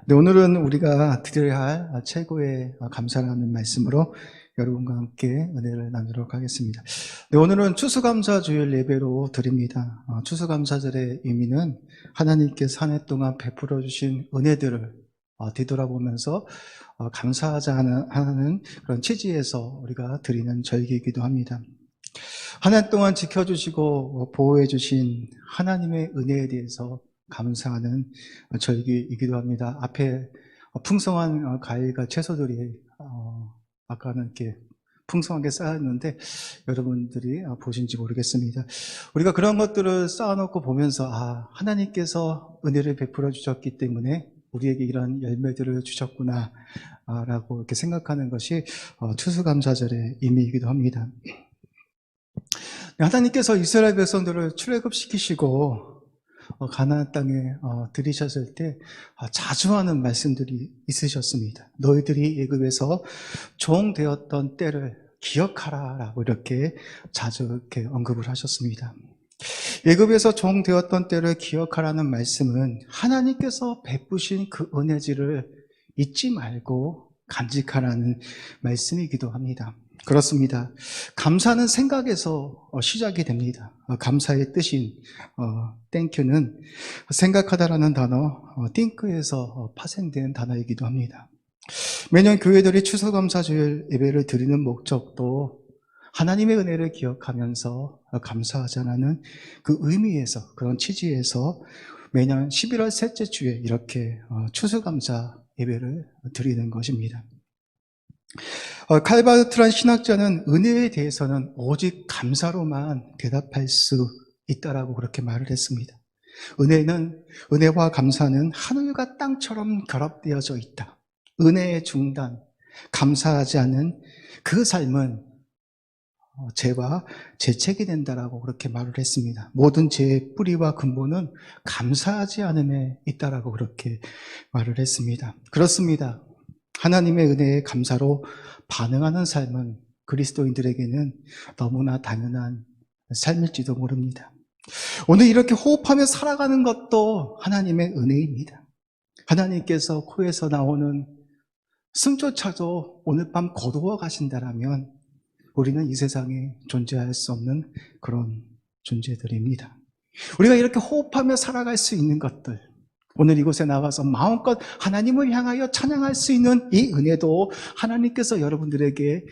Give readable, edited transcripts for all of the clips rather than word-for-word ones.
네, 오늘은 우리가 드려야 할 최고의 감사라는 말씀으로 여러분과 함께 은혜를 나누도록 하겠습니다. 네, 오늘은 추수감사주일 예배로 드립니다. 추수감사절의 의미는 하나님께서 한 해 동안 베풀어 주신 은혜들을 뒤돌아보면서 감사하자 하는 그런 취지에서 우리가 드리는 절기이기도 합니다. 한 해 동안 지켜주시고 보호해 주신 하나님의 은혜에 대해서 감사하는 절기이기도 합니다. 앞에 풍성한 과일과 채소들이 아까는 이렇게 풍성하게 쌓였는데 여러분들이 보신지 모르겠습니다. 우리가 그런 것들을 쌓아놓고 보면서 하나님께서 은혜를 베풀어 주셨기 때문에 우리에게 이런 열매들을 주셨구나 라고 이렇게 생각하는 것이 추수감사절의 의미이기도 합니다. 하나님께서 이스라엘 백성들을 출애굽시키시고 가나안 땅에 들이셨을 때 자주 하는 말씀들이 있으셨습니다. 너희들이 애굽에서 종 되었던 때를 기억하라라고 이렇게 자주 이렇게 언급을 하셨습니다. 애굽에서 종 되었던 때를 기억하라는 말씀은 하나님께서 베푸신 그 은혜지를 잊지 말고 간직하라는 말씀이기도 합니다. 그렇습니다. 감사는 생각에서 시작이 됩니다. 감사의 뜻인 땡큐는 생각하다라는 단어 think에서 파생된 단어이기도 합니다. 매년 교회들이 추수감사주일 예배를 드리는 목적도 하나님의 은혜를 기억하면서 감사하자는 그 의미에서, 그런 취지에서 매년 11월 셋째 주에 이렇게 추수감사 예배를 드리는 것입니다. 칼바르트란 신학자는 은혜에 대해서는 오직 감사로만 대답할 수 있다라고 그렇게 말을 했습니다. 은혜와 감사는 하늘과 땅처럼 결합되어져 있다. 은혜의 중단, 감사하지 않은 그 삶은 죄와 죄책이 된다라고 그렇게 말을 했습니다. 모든 죄의 뿌리와 근본은 감사하지 않음에 있다라고 그렇게 말을 했습니다. 그렇습니다. 하나님의 은혜에 감사로 반응하는 삶은 그리스도인들에게는 너무나 당연한 삶일지도 모릅니다. 오늘 이렇게 호흡하며 살아가는 것도 하나님의 은혜입니다. 하나님께서 코에서 나오는 숨조차도 오늘 밤 거두어 가신다라면 우리는 이 세상에 존재할 수 없는 그런 존재들입니다. 우리가 이렇게 호흡하며 살아갈 수 있는 것들, 오늘 이곳에 나와서 마음껏 하나님을 향하여 찬양할 수 있는 이 은혜도 하나님께서 여러분들에게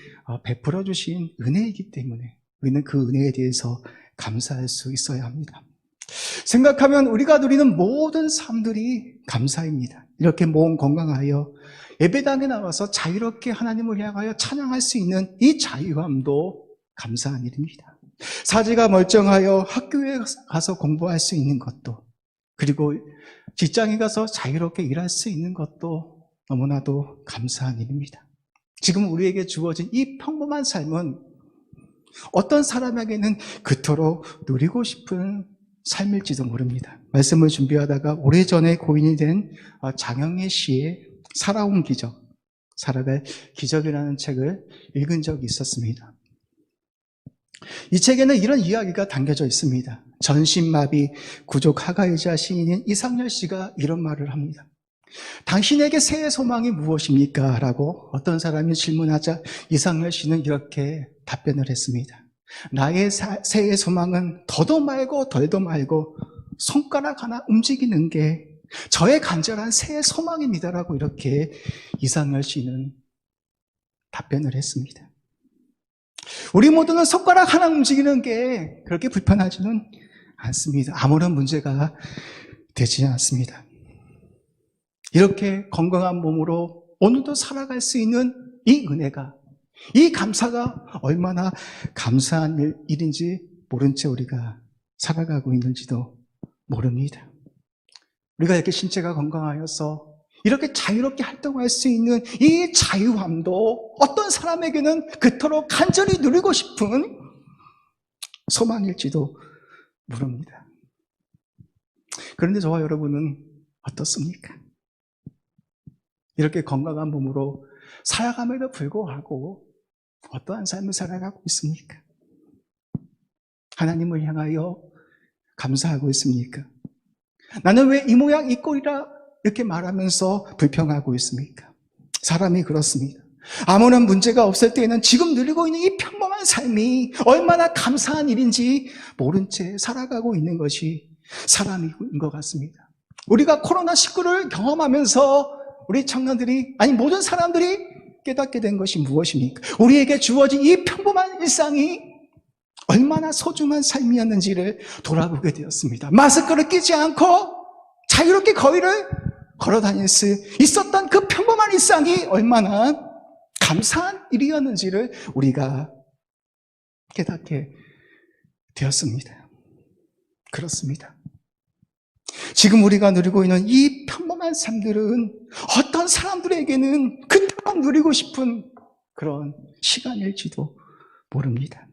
베풀어 주신 은혜이기 때문에 우리는 그 은혜에 대해서 감사할 수 있어야 합니다. 생각하면 우리가 누리는 모든 삶들이 감사입니다. 이렇게 몸 건강하여 예배당에 나와서 자유롭게 하나님을 향하여 찬양할 수 있는 이 자유함도 감사한 일입니다. 사지가 멀쩡하여 학교에 가서 공부할 수 있는 것도, 그리고 직장에 가서 자유롭게 일할 수 있는 것도 너무나도 감사한 일입니다. 지금 우리에게 주어진 이 평범한 삶은 어떤 사람에게는 그토록 누리고 싶은 삶일지도 모릅니다. 말씀을 준비하다가 오래전에 고인이 된 장영애 씨의 살아온 기적, 살아갈 기적이라는 책을 읽은 적이 있었습니다. 이 책에는 이런 이야기가 담겨져 있습니다. 전신마비 구족 하가이자 시인인 이상열 씨가 이런 말을 합니다. 당신에게 새해 소망이 무엇입니까? 라고 어떤 사람이 질문하자 이상열 씨는 이렇게 답변을 했습니다. 나의 새해 소망은 더도 말고 덜도 말고 손가락 하나 움직이는 게 저의 간절한 새해 소망입니다라고 이렇게 이상열 씨는 답변을 했습니다. 우리 모두는 손가락 하나 움직이는 게 그렇게 불편하지는 않습니다. 아무런 문제가 되지 않습니다. 이렇게 건강한 몸으로 오늘도 살아갈 수 있는 이 은혜가, 이 감사가 얼마나 감사한 일인지 모른 채 우리가 살아가고 있는지도 모릅니다. 우리가 이렇게 신체가 건강하여서 이렇게 자유롭게 활동할 수 있는 이 자유함도 어떤 사람에게는 그토록 간절히 누리고 싶은 소망일지도 모릅니다. 그런데 저와 여러분은 어떻습니까? 이렇게 건강한 몸으로 살아감에도 불구하고 어떠한 삶을 살아가고 있습니까? 하나님을 향하여 감사하고 있습니까? 나는 왜 이 모양 이 꼴이라 이렇게 말하면서 불평하고 있습니까? 사람이 그렇습니다. 아무런 문제가 없을 때에는 지금 누리고 있는 이 평범한 삶이 얼마나 감사한 일인지 모른 채 살아가고 있는 것이 사람인 것 같습니다. 우리가 코로나19를 경험하면서 우리 청년들이, 아니 모든 사람들이 깨닫게 된 것이 무엇입니까? 우리에게 주어진 이 평범한 일상이 얼마나 소중한 삶이었는지를 돌아보게 되었습니다. 마스크를 끼지 않고 자유롭게 거리를 걸어 다닐 수 있었던 그 평범한 일상이 얼마나 감사한 일이었는지를 우리가 깨닫게 되었습니다. 그렇습니다. 지금 우리가 누리고 있는 이 평범한 삶들은 어떤 사람들에게는 그토록 누리고 싶은 그런 시간일지도 모릅니다.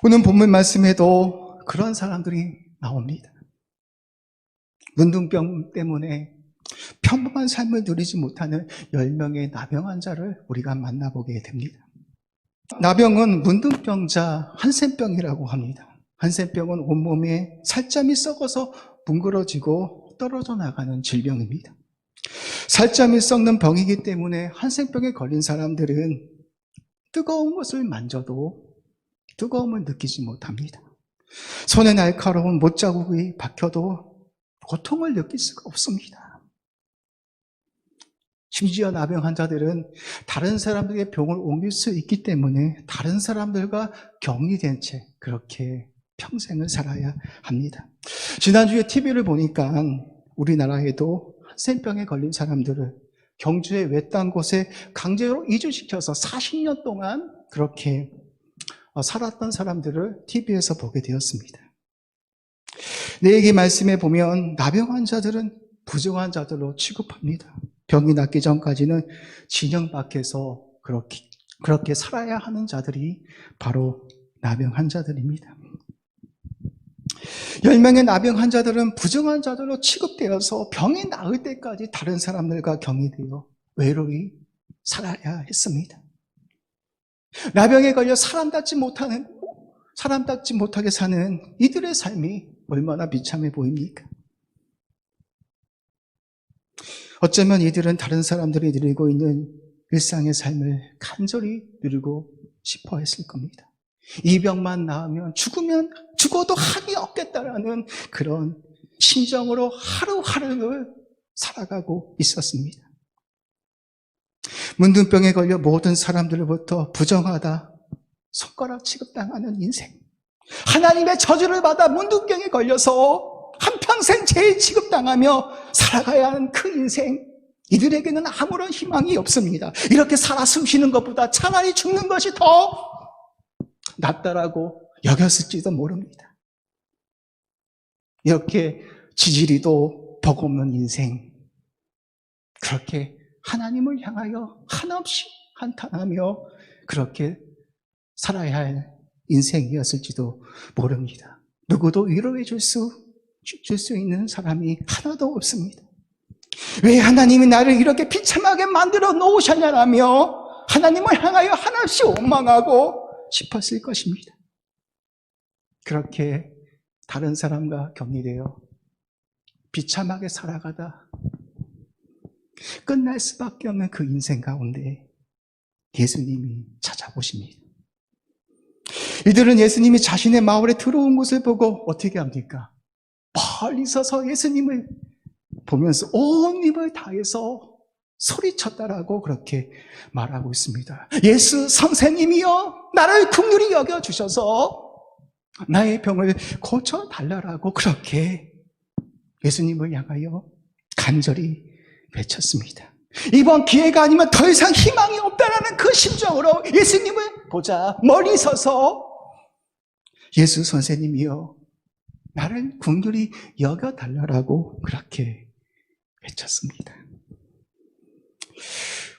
오늘 본문 말씀에도 그런 사람들이 나옵니다. 문둥병 때문에 평범한 삶을 누리지 못하는 10명의 나병 환자를 우리가 만나보게 됩니다. 나병은 문둥병자 한센병이라고 합니다. 한센병은 온몸에 살점이 썩어서 뭉그러지고 떨어져 나가는 질병입니다. 살점이 썩는 병이기 때문에 한센병에 걸린 사람들은 뜨거운 것을 만져도 뜨거움을 느끼지 못합니다. 손에 날카로운 못자국이 박혀도 고통을 느낄 수가 없습니다. 심지어 나병 환자들은 다른 사람들에게 병을 옮길 수 있기 때문에 다른 사람들과 격리된 채 그렇게 평생을 살아야 합니다. 지난주에 TV를 보니까 우리나라에도 한센병에 걸린 사람들을 경주의 외딴 곳에 강제로 이주시켜서 40년 동안 그렇게 살았던 사람들을 TV에서 보게 되었습니다. 내게 말씀에 보면 나병 환자들은 부정한 자들로 취급합니다. 병이 낫기 전까지는 진영 밖에서 그렇게 살아야 하는 자들이 바로 나병 환자들입니다. 10명의 나병 환자들은 부정한 자들로 취급되어서 병이 나을 때까지 다른 사람들과 격리되어 외로이 살아야 했습니다. 나병에 걸려 사람답지 못하게 사는 이들의 삶이 얼마나 비참해 보입니까? 어쩌면 이들은 다른 사람들이 누리고 있는 일상의 삶을 간절히 누리고 싶어 했을 겁니다. 이 병만 나으면 죽어도 한이 없겠다라는 그런 심정으로 하루하루를 살아가고 있었습니다. 문둥병에 걸려 모든 사람들로부터 부정하다, 손가락 취급당하는 인생. 하나님의 저주를 받아 문둥병에 걸려서 한평생 죄의 취급당하며 살아가야 하는 그 인생, 이들에게는 아무런 희망이 없습니다. 이렇게 살아 숨쉬는 것보다 차라리 죽는 것이 더 낫다라고 여겼을지도 모릅니다. 이렇게 지지리도 버겁는 인생, 그렇게 하나님을 향하여 한없이 한탄하며 그렇게 살아야 할 인생이었을지도 모릅니다. 누구도 위로해 줄 수 있는 사람이 하나도 없습니다. 왜 하나님이 나를 이렇게 비참하게 만들어 놓으셨냐라며 하나님을 향하여 한없이 원망하고 싶었을 것입니다. 그렇게 다른 사람과 격리되어 비참하게 살아가다 끝날 수밖에 없는 그 인생 가운데 예수님이 찾아오십니다. 이들은 예수님이 자신의 마을에 들어온 것을 보고 어떻게 합니까? 멀리 서서 예수님을 보면서 온 힘을 다해서 소리쳤다라고 그렇게 말하고 있습니다. 예수 선생님이여, 나를 긍휼히 여겨주셔서 나의 병을 고쳐달라고 그렇게 예수님을 향하여 간절히 외쳤습니다. 이번 기회가 아니면 더 이상 희망이 없다라는 그 심정으로 예수님을 보자 멀리 서서 예수 선생님이여, 나를 긍휼히 여겨달라고 그렇게 외쳤습니다.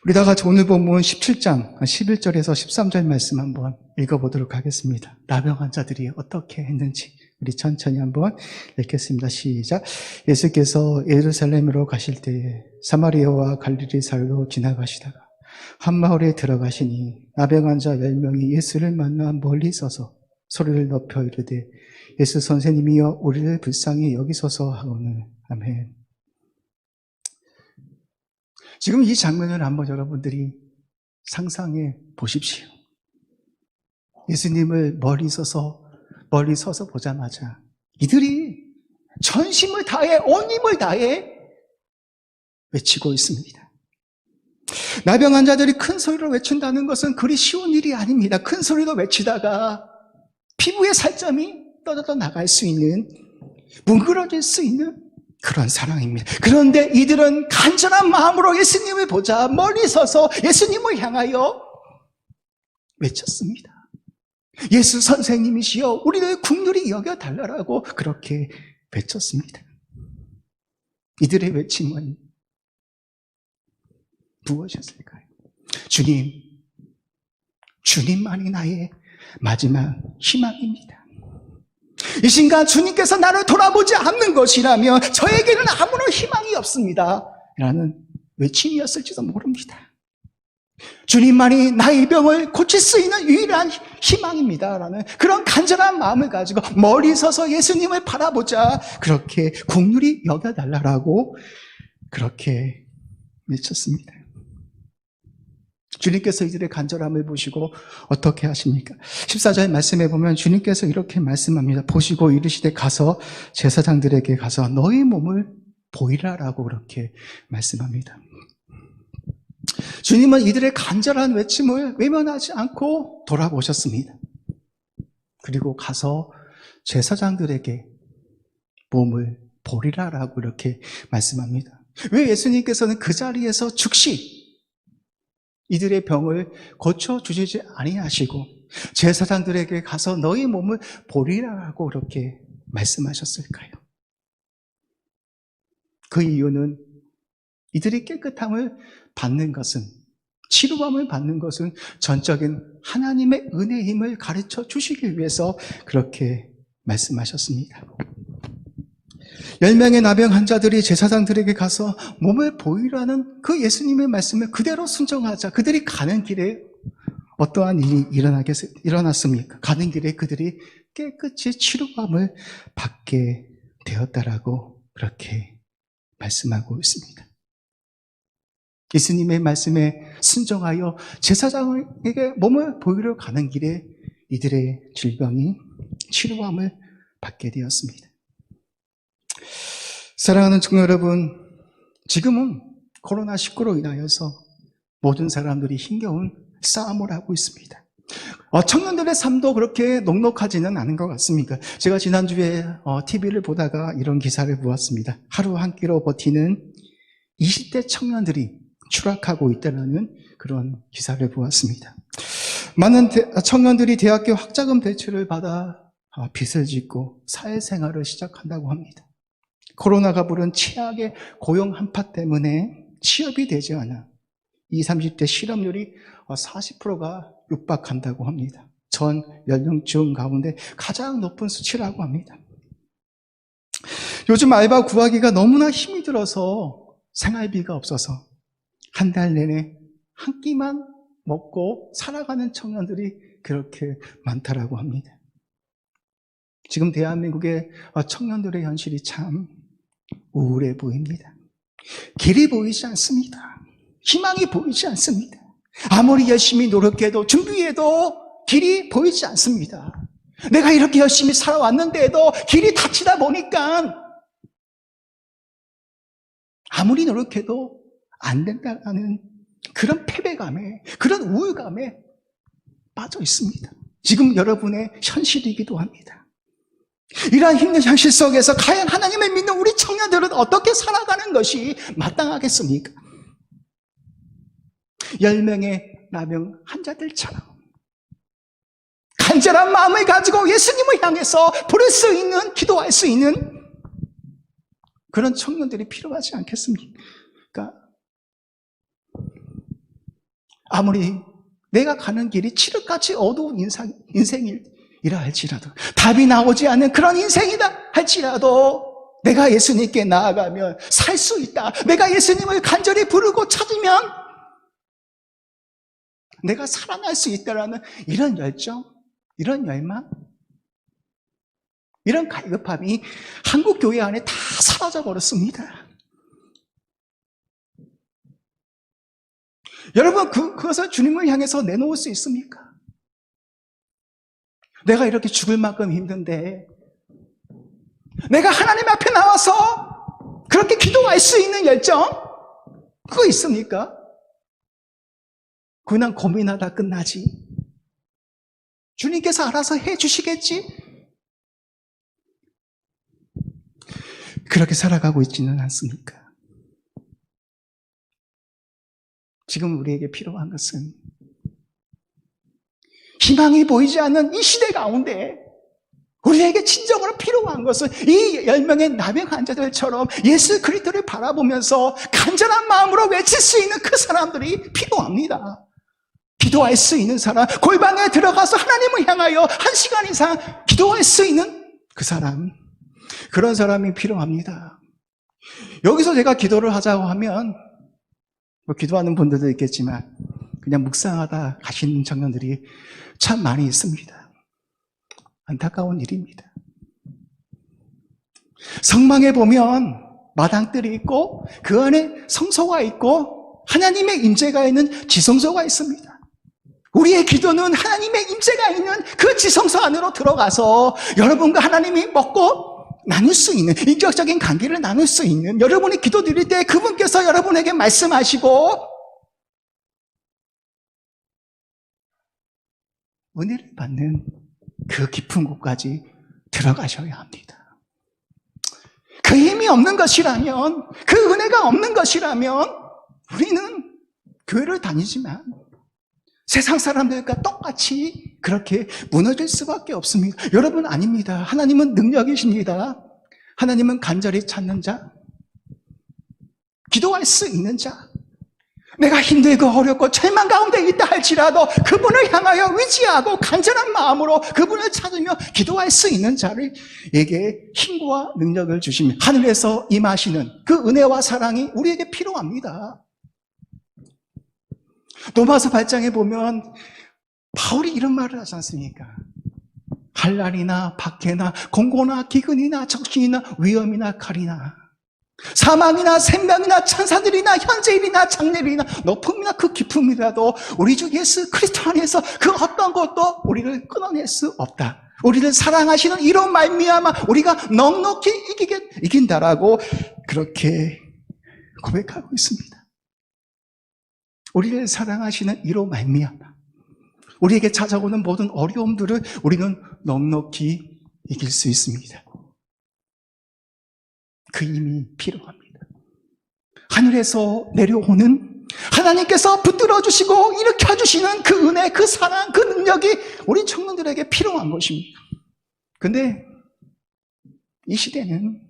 우리 다 같이 오늘 본문 17장 11절에서 13절 말씀 한번 읽어보도록 하겠습니다. 나병 환자들이 어떻게 했는지 우리 천천히 한번 읽겠습니다. 시작. 예수께서 예루살렘으로 가실 때에 사마리아와 갈릴리 사이로 지나가시다가 한 마을에 들어가시니 나병 환자 10명이 예수를 만나 멀리 서서 소리를 높여 이르되 예수 선생님이여, 우리를 불쌍히 여기소서 하오늘. 아멘. 지금 이 장면을 한번 여러분들이 상상해 보십시오. 예수님을 멀리 서서 보자마자 이들이 전심을 다해, 온 힘을 다해 외치고 있습니다. 나병 환자들이 큰 소리로 외친다는 것은 그리 쉬운 일이 아닙니다. 큰 소리로 외치다가 피부에 살점이 떨어져 나갈 수 있는, 뭉그러질 수 있는 그런 상황입니다. 그런데 이들은 간절한 마음으로 예수님을 보자 멀리 서서 예수님을 향하여 외쳤습니다. 예수 선생님이시여 우리를 긍휼히 여겨달라고 그렇게 외쳤습니다. 이들의 외침은 무엇이었을까요? 주님만이 나의 마지막 희망입니다. 이 순간 주님께서 나를 돌아보지 않는 것이라면 저에게는 아무런 희망이 없습니다 라는 외침이었을지도 모릅니다. 주님만이 나의 병을 고칠 수 있는 유일한 희망입니다 라는 그런 간절한 마음을 가지고 멀리 서서 예수님을 바라보자 그렇게 긍휼히 여겨달라고 그렇게 외쳤습니다. 주님께서 이들의 간절함을 보시고 어떻게 하십니까? 14절 말씀에 보면 주님께서 이렇게 말씀합니다. 보시고 이르시되 가서 제사장들에게 가서 너희 몸을 보이라라고 그렇게 말씀합니다. 주님은 이들의 간절한 외침을 외면하지 않고 돌아보셨습니다. 그리고 가서 제사장들에게 몸을 보리라라고 이렇게 말씀합니다. 왜 예수님께서는 그 자리에서 즉시 이들의 병을 고쳐주시지 아니하시고 제사장들에게 가서 너희 몸을 보리라라고 그렇게 말씀하셨을까요? 그 이유는 이들이 깨끗함을 받는 것은, 치료함을 받는 것은 전적인 하나님의 은혜의 힘을 가르쳐 주시기 위해서 그렇게 말씀하셨습니다. 10명의 나병 환자들이 제사장들에게 가서 몸을 보이라는 그 예수님의 말씀을 그대로 순종하자 그들이 가는 길에 어떠한 일이 일어났습니까? 가는 길에 그들이 깨끗이 치료함을 받게 되었다라고 그렇게 말씀하고 있습니다. 예수님의 말씀에 순종하여 제사장에게 몸을 보이러 가는 길에 이들의 질병이 치료함을 받게 되었습니다. 사랑하는 청년 여러분, 지금은 코로나19로 인하여서 모든 사람들이 힘겨운 싸움을 하고 있습니다. 청년들의 삶도 그렇게 녹록하지는 않은 것 같습니까? 제가 지난주에 TV를 보다가 이런 기사를 보았습니다. 하루 한 끼로 버티는 20대 청년들이 추락하고 있다는 그런 기사를 보았습니다. 많은 청년들이 대학교 학자금 대출을 받아 빚을 짓고 사회생활을 시작한다고 합니다. 코로나가 부른 최악의 고용 한파 때문에 취업이 되지 않아 20, 30대 실업률이 40%가 육박한다고 합니다. 전 연령층 가운데 가장 높은 수치라고 합니다. 요즘 알바 구하기가 너무나 힘이 들어서 생활비가 없어서 한 달 내내 한 끼만 먹고 살아가는 청년들이 그렇게 많다라고 합니다. 지금 대한민국의 청년들의 현실이 참 우울해 보입니다. 길이 보이지 않습니다. 희망이 보이지 않습니다. 아무리 열심히 노력해도 준비해도 길이 보이지 않습니다. 내가 이렇게 열심히 살아왔는데도 길이 닫히다 보니까 아무리 노력해도 안 된다는 그런 패배감에, 그런 우울감에 빠져 있습니다. 지금 여러분의 현실이기도 합니다. 이러한 힘든 현실 속에서 과연 하나님을 믿는 우리 청년들은 어떻게 살아가는 것이 마땅하겠습니까? 10명의 나병 환자들처럼 간절한 마음을 가지고 예수님을 향해서 부를 수 있는, 기도할 수 있는 그런 청년들이 필요하지 않겠습니까? 아무리 내가 가는 길이 칠흑같이 어두운 인생이라 할지라도, 답이 나오지 않는 그런 인생이다 할지라도 내가 예수님께 나아가면 살 수 있다. 내가 예수님을 간절히 부르고 찾으면 내가 살아날 수 있다라는 이런 열정, 이런 열망, 이런 갈급함이 한국 교회 안에 다 사라져 버렸습니다. 여러분, 그것을 주님을 향해서 내놓을 수 있습니까? 내가 이렇게 죽을 만큼 힘든데, 내가 하나님 앞에 나와서 그렇게 기도할 수 있는 열정? 그거 있습니까? 그냥 고민하다 끝나지. 주님께서 알아서 해 주시겠지? 그렇게 살아가고 있지는 않습니까? 지금 우리에게 필요한 것은 희망이 보이지 않는 이 시대 가운데 우리에게 진정으로 필요한 것은 이 10명의 나병 환자들처럼 예수 그리스도를 바라보면서 간절한 마음으로 외칠 수 있는 그 사람들이 필요합니다. 기도할 수 있는 사람, 골방에 들어가서 하나님을 향하여 1시간 이상 기도할 수 있는 그 사람, 그런 사람이 필요합니다. 여기서 제가 기도를 하자고 하면 뭐 기도하는 분들도 있겠지만 그냥 묵상하다 가시는 청년들이 참 많이 있습니다. 안타까운 일입니다. 성막에 보면 마당들이 있고 그 안에 성소가 있고 하나님의 임재가 있는 지성소가 있습니다. 우리의 기도는 하나님의 임재가 있는 그 지성소 안으로 들어가서 여러분과 하나님이 먹고 나눌 수 있는, 인격적인 관계를 나눌 수 있는, 여러분이 기도 드릴 때 그분께서 여러분에게 말씀하시고 은혜를 받는 그 깊은 곳까지 들어가셔야 합니다. 그 힘이 없는 것이라면, 그 은혜가 없는 것이라면 우리는 교회를 다니지만 세상 사람들과 똑같이 그렇게 무너질 수밖에 없습니다. 여러분, 아닙니다. 하나님은 능력이십니다. 하나님은 간절히 찾는 자, 기도할 수 있는 자, 내가 힘들고 어렵고 절망 가운데 있다 할지라도 그분을 향하여 의지하고 간절한 마음으로 그분을 찾으며 기도할 수 있는 자에게 힘과 능력을 주시며 하늘에서 임하시는 그 은혜와 사랑이 우리에게 필요합니다. 로마서 8장에 보면 바울이 이런 말을 하지 않습니까? 환난이나 박해나 공고나 기근이나 적신이나 위험이나 칼이나 사망이나 생명이나 천사들이나 현재일이나 장래일이나 높음이나 그 깊음이라도 우리 주 예수 그리스도 안에서 그 어떤 것도 우리를 끊어낼 수 없다. 우리를 사랑하시는 이로 말미암아 우리가 넉넉히 이긴다라고 그렇게 고백하고 있습니다. 우리를 사랑하시는 이로 말미암아 우리에게 찾아오는 모든 어려움들을 우리는 넉넉히 이길 수 있습니다. 그 힘이 필요합니다. 하늘에서 내려오는 하나님께서 붙들어 주시고 일으켜 주시는 그 은혜, 그 사랑, 그 능력이 우리 청년들에게 필요한 것입니다. 근데 이 시대는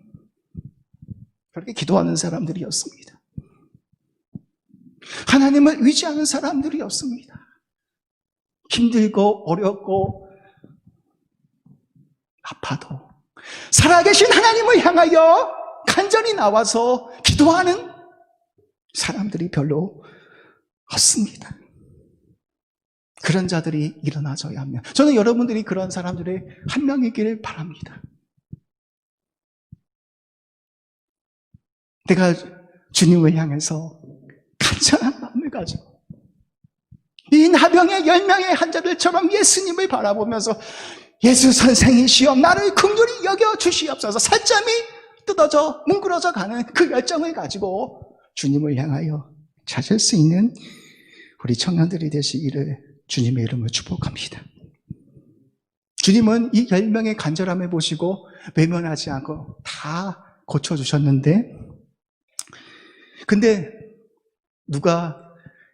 그렇게 기도하는 사람들이었습니다. 하나님을 의지하는 사람들이었습니다. 힘들고 어렵고 아파도 살아계신 하나님을 향하여 간절히 나와서 기도하는 사람들이 별로 없습니다. 그런 자들이 일어나줘야 합니다. 저는 여러분들이 그런 사람들의 한 명이기를 바랍니다. 내가 주님을 향해서 간절한 마음을 가지고 이 나병의 10명의 환자들처럼 예수님을 바라보면서 예수 선생이시여 나를 긍휼히 여겨 주시옵소서. 살점이 뜯어져 뭉그러져 가는 그 열정을 가지고 주님을 향하여 찾을 수 있는 우리 청년들이 되시기를 주님의 이름으로 축복합니다. 주님은 이 10명의 간절함을 보시고 외면하지 않고 다 고쳐주셨는데, 근데 누가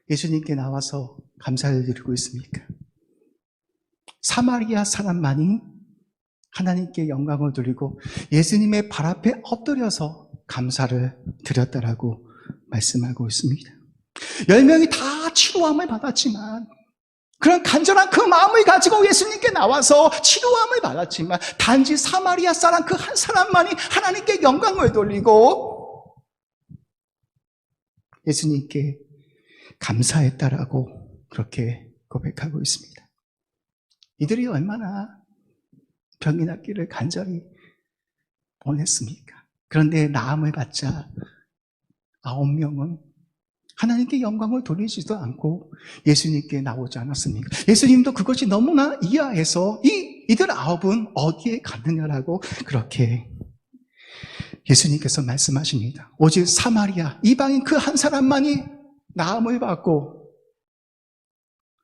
예수님께 나와서 감사를 드리고 있습니까? 사마리아 사람만이 하나님께 영광을 드리고 예수님의 발 앞에 엎드려서 감사를 드렸다라고 말씀하고 있습니다. 10명이 다 치료함을 받았지만, 그런 간절한 그 마음을 가지고 예수님께 나와서 치료함을 받았지만, 단지 사마리아 사람 그 한 사람만이 하나님께 영광을 돌리고 예수님께 감사했다라고 그렇게 고백하고 있습니다. 이들이 얼마나 병이 낫기를 간절히 원했습니까? 그런데 나음을 받자 9명은 하나님께 영광을 돌리지도 않고 예수님께 나오지 않았습니까? 예수님도 그것이 너무나 이하해서 이들 9은 어디에 갔느냐라고 그렇게 예수님께서 말씀하십니다. 오직 사마리아 이방인 그 한 사람만이 나음을 받고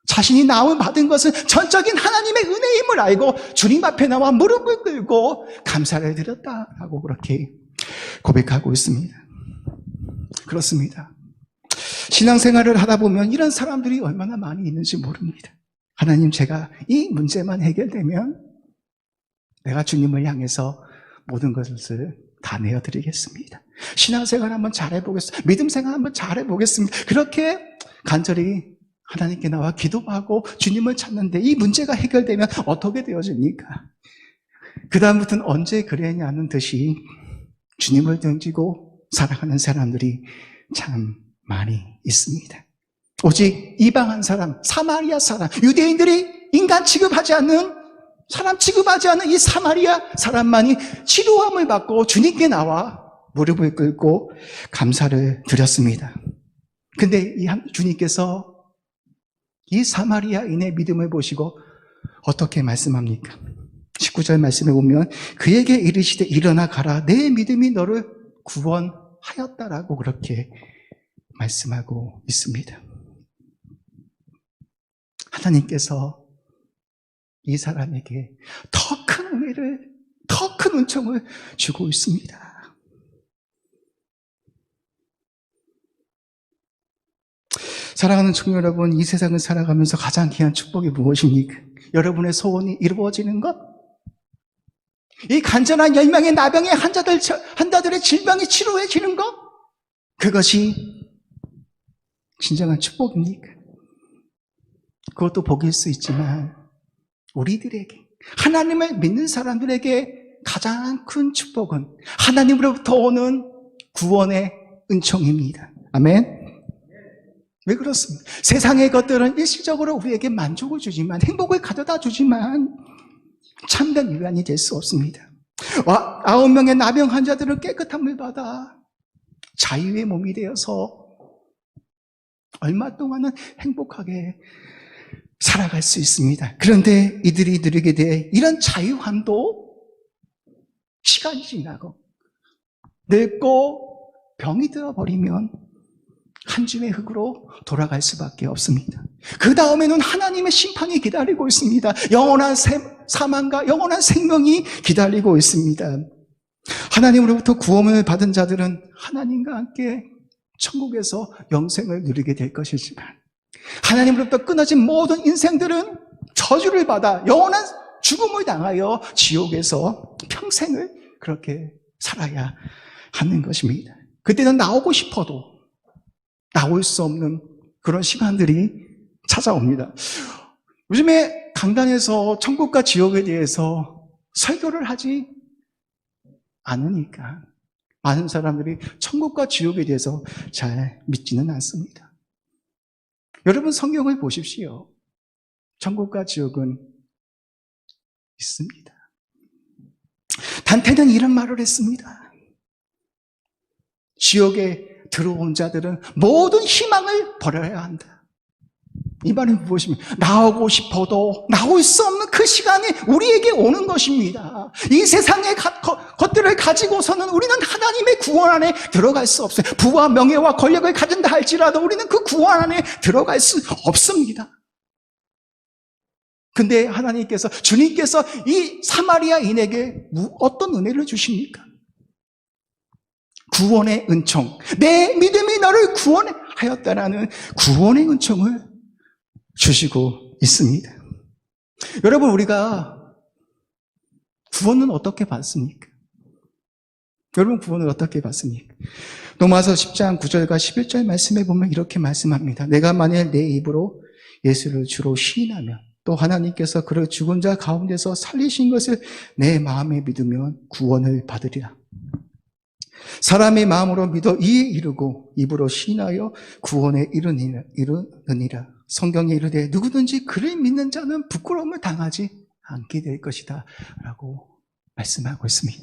자신이 나음을 받은 것은 전적인 하나님의 은혜임을 알고 주님 앞에 나와 무릎을 꿇고 감사를 드렸다라고 그렇게 고백하고 있습니다. 그렇습니다. 신앙생활을 하다 보면 이런 사람들이 얼마나 많이 있는지 모릅니다. 하나님, 제가 이 문제만 해결되면 내가 주님을 향해서 모든 것을 다 내어드리겠습니다. 신앙생활 한번 잘해보겠습니다. 믿음생활 한번 잘해보겠습니다. 그렇게 간절히 하나님께 나와 기도하고 주님을 찾는데 이 문제가 해결되면 어떻게 되어집니까? 그 다음부터는 언제 그랬냐는 듯이 주님을 던지고 살아가는 사람들이 참 많이 있습니다. 오직 이방 한 사람, 사마리아 사람, 유대인들이 인간 취급하지 않는 사람 취급하지 않는 이 사마리아 사람만이 치료함을 받고 주님께 나와 무릎을 꿇고 감사를 드렸습니다. 근데 주님께서 이 사마리아인의 믿음을 보시고 어떻게 말씀합니까? 19절 말씀에 보면 그에게 이르시되 일어나 가라 내 믿음이 너를 구원하였다라고 그렇게 말씀하고 있습니다. 하나님께서 이 사람에게 더 큰 은혜를, 더 큰 은총을 주고 있습니다. 사랑하는 청년 여러분, 이 세상을 살아가면서 가장 귀한 축복이 무엇입니까? 여러분의 소원이 이루어지는 것? 이 간절한 10명의 나병의 환자들의 질병이 치료해지는 것? 그것이 진정한 축복입니까? 그것도 복일 수 있지만 우리들에게, 하나님을 믿는 사람들에게 가장 큰 축복은 하나님으로부터 오는 구원의 은총입니다. 아멘. 왜 그렇습니까? 세상의 것들은 일시적으로 우리에게 만족을 주지만, 행복을 가져다 주지만 참된 위안이 될 수 없습니다. 9명의 나병 환자들은 깨끗함을 받아 자유의 몸이 되어서 얼마 동안은 행복하게 살아갈 수 있습니다. 그런데 이들이 누리게 돼 이런 자유함도 시간이 지나고 늙고 병이 들어버리면 한 줌의 흙으로 돌아갈 수밖에 없습니다. 그 다음에는 하나님의 심판이 기다리고 있습니다. 영원한 사망과 영원한 생명이 기다리고 있습니다. 하나님으로부터 구원을 받은 자들은 하나님과 함께 천국에서 영생을 누리게 될 것이지만, 하나님으로부터 끊어진 모든 인생들은 저주를 받아 영원한 죽음을 당하여 지옥에서 평생을 그렇게 살아야 하는 것입니다. 그때는 나오고 싶어도 나올 수 없는 그런 시간들이 찾아옵니다. 요즘에 강단에서 천국과 지옥에 대해서 설교를 하지 않으니까 많은 사람들이 천국과 지옥에 대해서 잘 믿지는 않습니다. 여러분, 성경을 보십시오. 천국과 지옥은 있습니다. 단테는 이런 말을 했습니다. 지옥에 들어온 자들은 모든 희망을 버려야 한다. 이 말은 무엇입니까? 나오고 싶어도 나올 수 없는 그 시간이 우리에게 오는 것입니다. 이 세상의 것들을 가지고서는 우리는 하나님의 구원 안에 들어갈 수 없어요. 부와 명예와 권력을 가진다 할지라도 우리는 그 구원 안에 들어갈 수 없습니다. 근데 하나님께서, 주님께서 이 사마리아인에게 어떤 은혜를 주십니까? 구원의 은총, 내 믿음이 너를 구원하였다라는 구원의 은총을 주시고 있습니다. 여러분, 우리가 구원은 어떻게 받습니까? 여러분, 구원을 어떻게 받습니까? 로마서 10장 9절과 11절 말씀에 보면 이렇게 말씀합니다. 내가 만일 내 입으로 예수를 주로 시인하면 또 하나님께서 그를 죽은 자 가운데서 살리신 것을 내 마음에 믿으면 구원을 받으리라. 사람의 마음으로 믿어 이에 이르고 입으로 시인하여 구원에 이르느니라. 성경에 이르되 누구든지 그를 믿는 자는 부끄러움을 당하지 않게 될 것이다 라고 말씀하고 있습니다.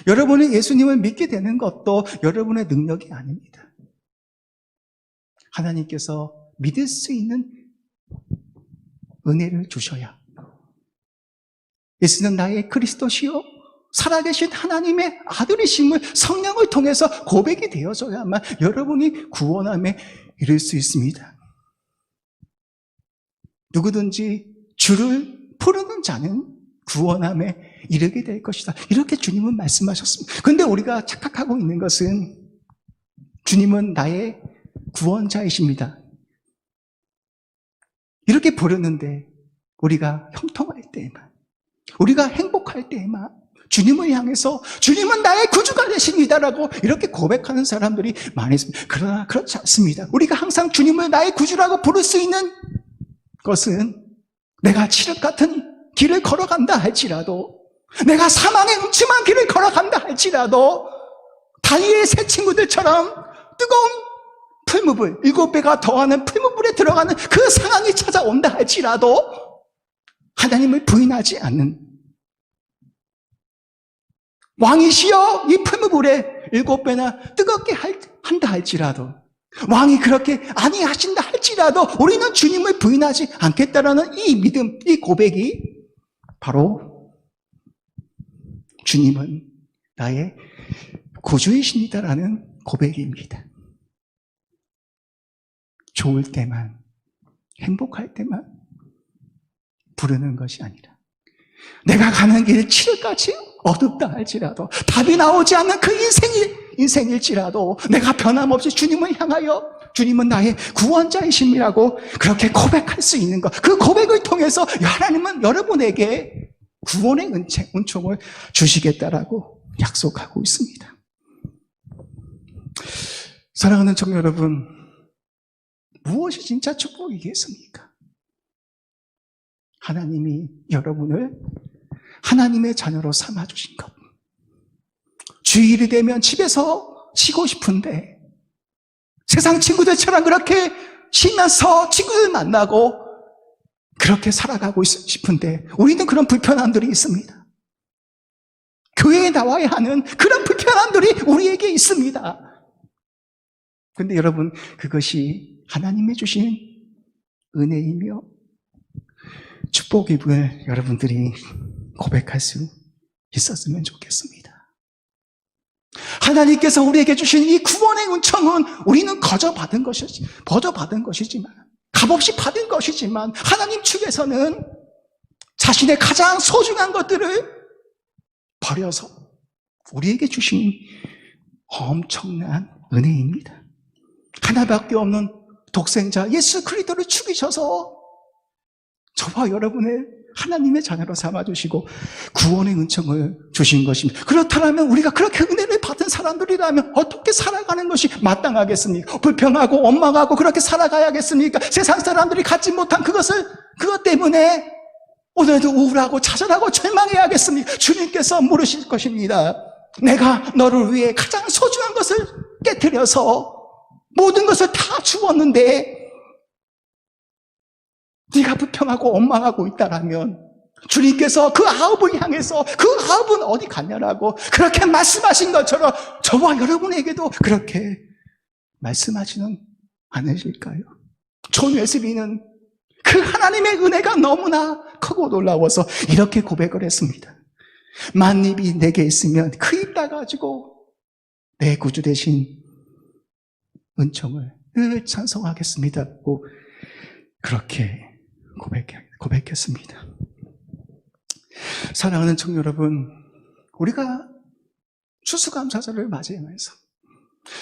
여러분이 예수님을 믿게 되는 것도 여러분의 능력이 아닙니다. 하나님께서 믿을 수 있는 은혜를 주셔야 예수는 나의 그리스도시요 살아계신 하나님의 아들이심을 성령을 통해서 고백이 되어져야만 여러분이 구원함에 이를 수 있습니다. 누구든지 주를 부르는 자는 구원함에 이르게 될 것이다. 이렇게 주님은 말씀하셨습니다. 그런데 우리가 착각하고 있는 것은 주님은 나의 구원자이십니다. 이렇게 부르는데 우리가 형통할 때에만, 우리가 행복할 때에만 주님을 향해서 주님은 나의 구주가 되십니다라고 이렇게 고백하는 사람들이 많이 있습니다. 그러나 그렇지 않습니다. 우리가 항상 주님을 나의 구주라고 부를 수 있는 것은 내가 칠흑 같은 길을 걸어간다 할지라도, 내가 사망의 음침한 길을 걸어간다 할지라도 다니엘의 새 친구들처럼 뜨거운 풀무불, 7배가 더하는 풀무불에 들어가는 그 상황이 찾아온다 할지라도 하나님을 부인하지 않는, 왕이시여 이 풀무불에 7배나 뜨겁게 한다 할지라도, 왕이 그렇게 아니하신다 할지라도 우리는 주님을 부인하지 않겠다라는 이 믿음, 이 고백이 바로 주님은 나의 구주이십니다라는 고백입니다. 좋을 때만, 행복할 때만 부르는 것이 아니라 내가 가는 길 칠흑같이 어둡다 할지라도, 답이 나오지 않는 그 인생일지라도 내가 변함없이 주님을 향하여 주님은 나의 구원자이심이라고 그렇게 고백할 수 있는 것, 그 고백을 통해서 하나님은 여러분에게 구원의 은총을 주시겠다라고 약속하고 있습니다. 사랑하는 청년 여러분, 무엇이 진짜 축복이겠습니까? 하나님이 여러분을 하나님의 자녀로 삼아주신 것. 주일이 되면 집에서 쉬고 싶은데 세상 친구들처럼 그렇게 쉬면서 친구들 만나고 그렇게 살아가고 싶은데 우리는 그런 불편함들이 있습니다. 교회에 나와야 하는 그런 불편함들이 우리에게 있습니다. 그런데 여러분, 그것이 하나님이 주신 은혜이며 축복임을 여러분들이 고백할 수 있었으면 좋겠습니다. 하나님께서 우리에게 주신 이 구원의 은총은 우리는 거저받은 것이지만, 값없이 받은 것이지만 하나님 측에서는 자신의 가장 소중한 것들을 버려서 우리에게 주신 엄청난 은혜입니다. 하나밖에 없는 독생자 예수 그리스도를 죽이셔서 저와 여러분의 하나님의 자녀로 삼아주시고 구원의 은총을 주신 것입니다. 그렇다면 우리가 그렇게 은혜를 받은 사람들이라면 어떻게 살아가는 것이 마땅하겠습니까? 불평하고 원망하고 그렇게 살아가야겠습니까? 세상 사람들이 갖지 못한 그것 때문에 오늘도 우울하고 좌절하고 절망해야겠습니까? 주님께서 물으실 것입니다. 내가 너를 위해 가장 소중한 것을 깨뜨려서 모든 것을 다 주었는데 네가 불평하고 원망하고 있다라면 주님께서 그 아합을 향해서 그 아합은 어디 갔냐라고 그렇게 말씀하신 것처럼 저와 여러분에게도 그렇게 말씀하지는 않으실까요? 존 웨슬리는 그 하나님의 은혜가 너무나 크고 놀라워서 이렇게 고백을 했습니다. 만입이 내게 있으면 그 입 닫아가지고 내 구주 되신 은총을 늘 찬송하겠습니다. 그렇게 고백했습니다. 사랑하는 청년 여러분, 우리가 추수감사절을 맞이하면서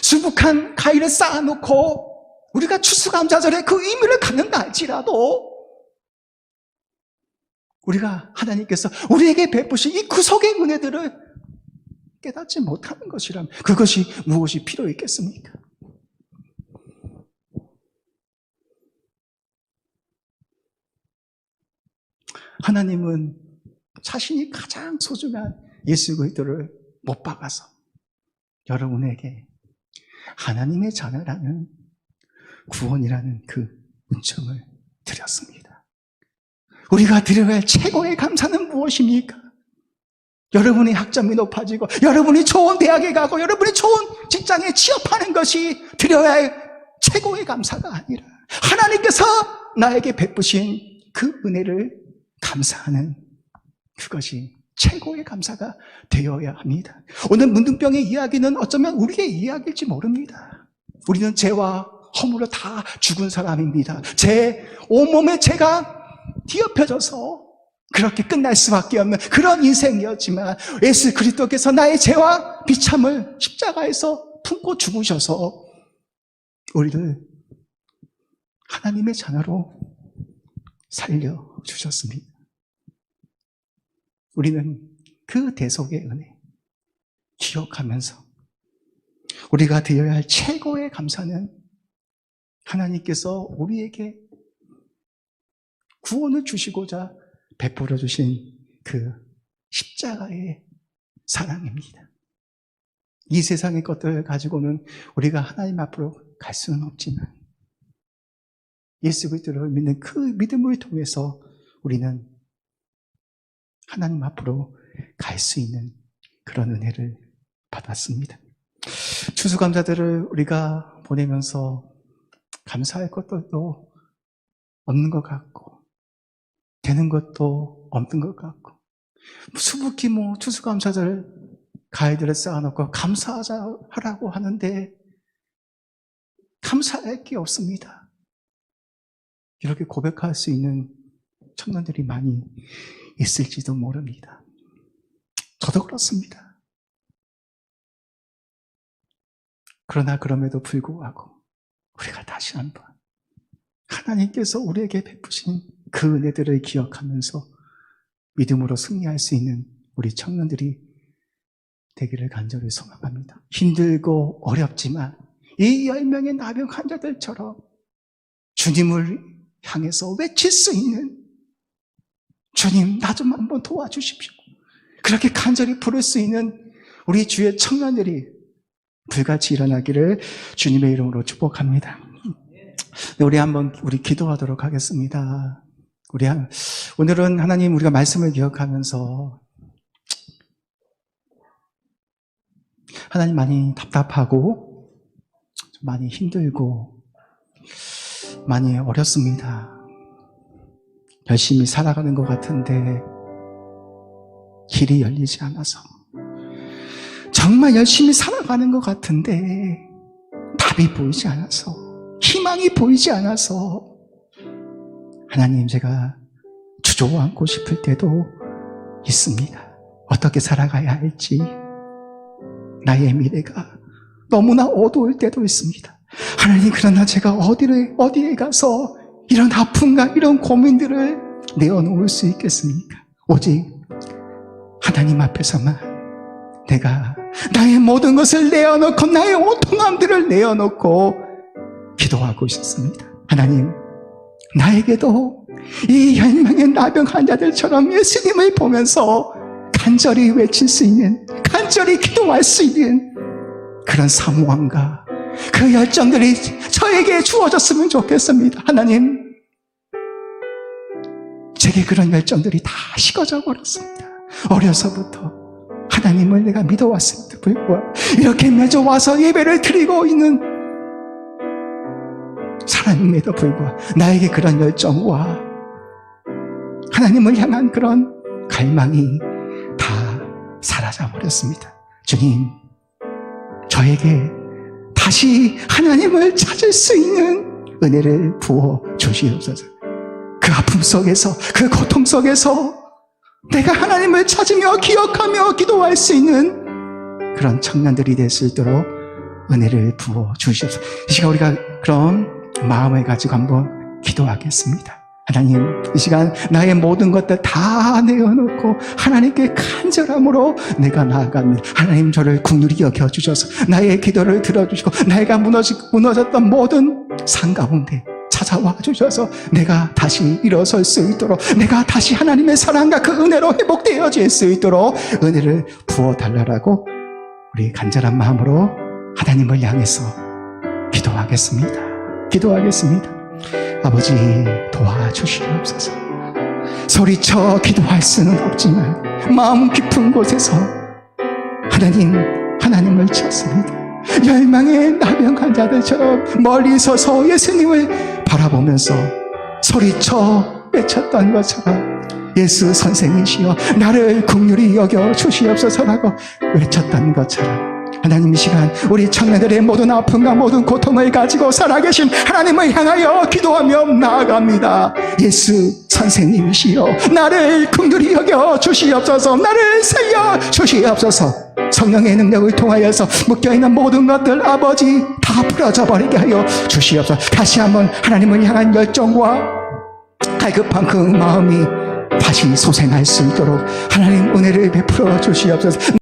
수북한 가위를 쌓아놓고 우리가 추수감사절에 그 의미를 갖는다 할지라도 우리가 하나님께서 우리에게 베푸신 이 구속의 은혜들을 깨닫지 못하는 것이라면 그것이 무엇이 필요 있겠습니까? 하나님은 자신이 가장 소중한 예수 그리스도를 못 박아서 여러분에게 하나님의 자녀라는 구원이라는 그 은총을 드렸습니다. 우리가 드려야 할 최고의 감사는 무엇입니까? 여러분의 학점이 높아지고 여러분이 좋은 대학에 가고 여러분이 좋은 직장에 취업하는 것이 드려야 할 최고의 감사가 아니라 하나님께서 나에게 베푸신 그 은혜를 감사하는 그것이 최고의 감사가 되어야 합니다. 오늘 문둥병의 이야기는 어쩌면 우리의 이야기일지 모릅니다. 우리는 죄와 허물로 다 죽은 사람입니다. 제 온몸에 죄가 뒤엎여져서 그렇게 끝날 수밖에 없는 그런 인생이었지만 예수 그리스도께서 나의 죄와 비참을 십자가에서 품고 죽으셔서 우리를 하나님의 자녀로 살려주셨습니다. 우리는 그 대속의 은혜 기억하면서 우리가 드려야 할 최고의 감사는 하나님께서 우리에게 구원을 주시고자 베풀어 주신 그 십자가의 사랑입니다. 이 세상의 것들을 가지고는 우리가 하나님 앞으로 갈 수는 없지만 예수 그리스도를 믿는 그 믿음을 통해서 우리는 하나님 앞으로 갈 수 있는 그런 은혜를 받았습니다. 추수감사들을 우리가 보내면서 감사할 것들도 없는 것 같고 되는 것도 없는 것 같고 수북히 추수감사절 가위들을 쌓아놓고 감사하라고 하는데 감사할 게 없습니다. 이렇게 고백할 수 있는 청년들이 많이 있을지도 모릅니다. 저도 그렇습니다. 그러나 그럼에도 불구하고 우리가 다시 한번 하나님께서 우리에게 베푸신 그 은혜들을 기억하면서 믿음으로 승리할 수 있는 우리 청년들이 되기를 간절히 소망합니다. 힘들고 어렵지만 이 10명의 나병 환자들처럼 주님을 향해서 외칠 수 있는 주님 나 좀 한번 도와주십시오. 그렇게 간절히 부를 수 있는 우리 주의 청년들이 불같이 일어나기를 주님의 이름으로 축복합니다. 우리 기도하도록 하겠습니다. 오늘은 하나님 우리가 말씀을 기억하면서 하나님 많이 답답하고 많이 힘들고 많이 어렵습니다. 열심히 살아가는 것 같은데 길이 열리지 않아서 정말 열심히 살아가는 것 같은데 답이 보이지 않아서 희망이 보이지 않아서 하나님 제가 주저앉고 싶을 때도 있습니다. 어떻게 살아가야 할지 나의 미래가 너무나 어두울 때도 있습니다. 하나님 그러나 제가 어디에 가서 이런 아픔과 이런 고민들을 내어놓을 수 있겠습니까? 오직 하나님 앞에서만 내가 나의 모든 것을 내어놓고 나의 오통함들을 내어놓고 기도하고 있었습니다. 하나님 나에게도 이 10명의 나병 환자들처럼 예수님을 보면서 간절히 외칠 수 있는 간절히 기도할 수 있는 그런 사모함과 그 열정들이 저에게 주어졌으면 좋겠습니다. 하나님 제게 그런 열정들이 다 식어져 버렸습니다. 어려서부터 하나님을 내가 믿어왔음에도 불구하고 이렇게 매주 와서 예배를 드리고 있는 사람임에도 불구하고 나에게 그런 열정과 하나님을 향한 그런 갈망이 다 사라져 버렸습니다. 주님 저에게 다시 하나님을 찾을 수 있는 은혜를 부어 주시옵소서. 그 아픔 속에서 그 고통 속에서 내가 하나님을 찾으며 기억하며 기도할 수 있는 그런 청년들이 될 수 있도록 은혜를 부어 주시옵소서. 이 시간 우리가 그런 마음을 가지고 한번 기도하겠습니다. 하나님 이 시간 나의 모든 것들 다 내어놓고 하나님께 간절함으로 내가 나아갑니다. 하나님 저를 긍휼히 여겨주셔서 나의 기도를 들어주시고 내가 무너졌던 모든 산 가운데 찾아와 주셔서 내가 다시 일어설 수 있도록 내가 다시 하나님의 사랑과 그 은혜로 회복되어질 수 있도록 은혜를 부어달라고 우리 간절한 마음으로 하나님을 향해서 기도하겠습니다. 아버지 도와주시옵소서. 소리쳐 기도할 수는 없지만 마음 깊은 곳에서 하나님을 찾습니다. 열망의 나병 환자들처럼 멀리 서서 예수님을 바라보면서 소리쳐 외쳤던 것처럼 예수 선생이시여 나를 긍휼히 여겨 주시옵소서라고 외쳤던 것처럼 하나님 이 시간 우리 청년들의 모든 아픔과 모든 고통을 가지고 살아계신 하나님을 향하여 기도하며 나아갑니다. 예수 선생님이시여 나를 긍휼히 여겨 주시옵소서. 나를 살려 주시옵소서. 성령의 능력을 통하여서 묶여있는 모든 것들 아버지 다 풀어져 버리게 하여 주시옵소서. 다시 한번 하나님을 향한 열정과 갈급한 그 마음이 다시 소생할 수 있도록 하나님 은혜를 베풀어 주시옵소서.